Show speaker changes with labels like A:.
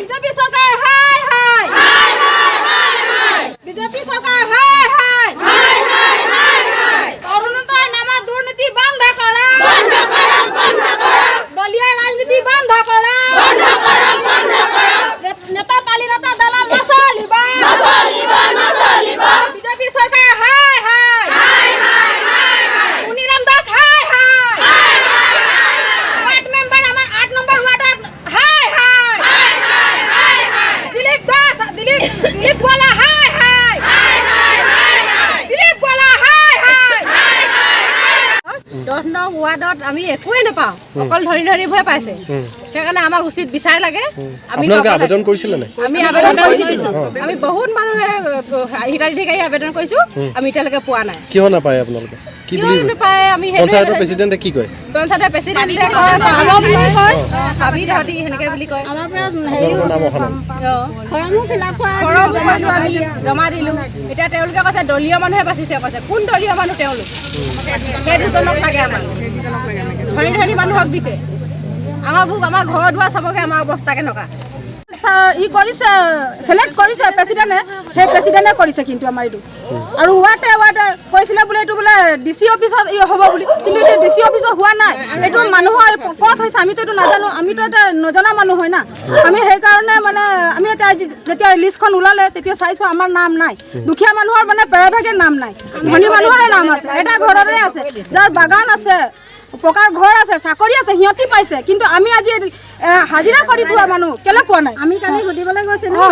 A: BJP চৰকাৰ হাই হাই হাই হাই হাই হাই বিজেপি চৰকাৰ হাই হাই হাই হাই হাই হাই অৰুণোদয় নামা দুৰ্নীতি বন্ধ কৰা বন্ধ কৰা বন্ধ কৰা দলীয় ৰাজনীতি বন্ধ কৰা বন্ধ কৰা বন্ধ কৰা নেতা পালিনেতা দলাল নচলিবা নচলিবা নচলিবা বিজেপি চৰকাৰ হাই হাই হাই হাই হাই হাই মুনিৰাম দাস হাই হাই হাই হাই ওয়ার্ড মেম্বার আমার 8 নম্বর ওয়ার্ডের হাই হাই হাই হাই হাই হাই দিলীপ দাস দিলীপ গোলা হাই হাই হাই হাই হাই হাই দিলীপ গোলা হাই হাই হাই হাই 10 নং ওয়ার্ডত আমি একোৱে নাপাওঁ অকল ধৰি ধৰি ভয় পাইছে সেইকাৰণে আমাক উচিত বিচাৰ লাগে আমি
B: আবেদন কৰিছিল নাই
A: আমি আবেদন কৰিছো আমি বহুত মানুহে হিতাধিকাৰী আবেদন কৰিছো আমি এতিয়ালৈকে পোৱা নাই
B: কিয় নাপায় আপোনালোকে কি বুলি
A: নাপায় আমি
B: পঞ্চায়তৰ প্ৰেচিডেণ্টে কি কয়
A: পঞ্চায়তৰ প্ৰেচিডেণ্টে কয় হাবি ধৰি হেনেকে বুলি কয় আমাৰ পৰা ফৰ্মো ফিলআপ কৰা আমি জমা দিলো এতিয়া তেওঁলোকে কৈছে দলীয় মানুহে বাচিছে কৈছে কোন দলীয় মানুহ তেওঁলোক সেই দুজনক লাগে আমাক ধৰি ধৰি মানুহক দিছে আমাৰ ঘৰ দুৱাৰ চাবগে আমাৰ অৱস্থা কেনেকুৱা
C: ই কৰিছে সিলেক্ট কৰিছে প্ৰেচিডেণ্টে সেই প্ৰেচিডেণ্টে কৰিছে কিন্তু আমাৰ এইটো আৰু ওৱাৰ্ডে কৈছিলে বোলে এইটো বোলে ডিচি অফিচত হ'ব বুলি কিন্তু এইটো ডিচি অফিচত হোৱা নাই এইটো মানুহৰ ক'ত হৈছে আমিতো এইটো নাজানো আমিতো এটা নজনা মানুহ হয় না আমি সেইকাৰণে মানে আমি এতিয়া যেতিয়া লিষ্টখন ওলালে তেতিয়া চাইছোঁ আমাৰ নাম নাই দুখীয়া মানুহৰ মানে প্ৰায়ভাগে নাম নাই ধনী মানুহৰে নাম আছে এটা ঘৰৰে আছে যাৰ বাগান আছে পকাৰ ঘৰ আছে চাকৰি আছে সিহঁতি পাইছে কিন্তু আমি আজি হাজিৰা কৰি থোৱা মানুহ কেলে পোৱা নাই
D: আমি কালি সুধিবলৈ গৈছিলোঁ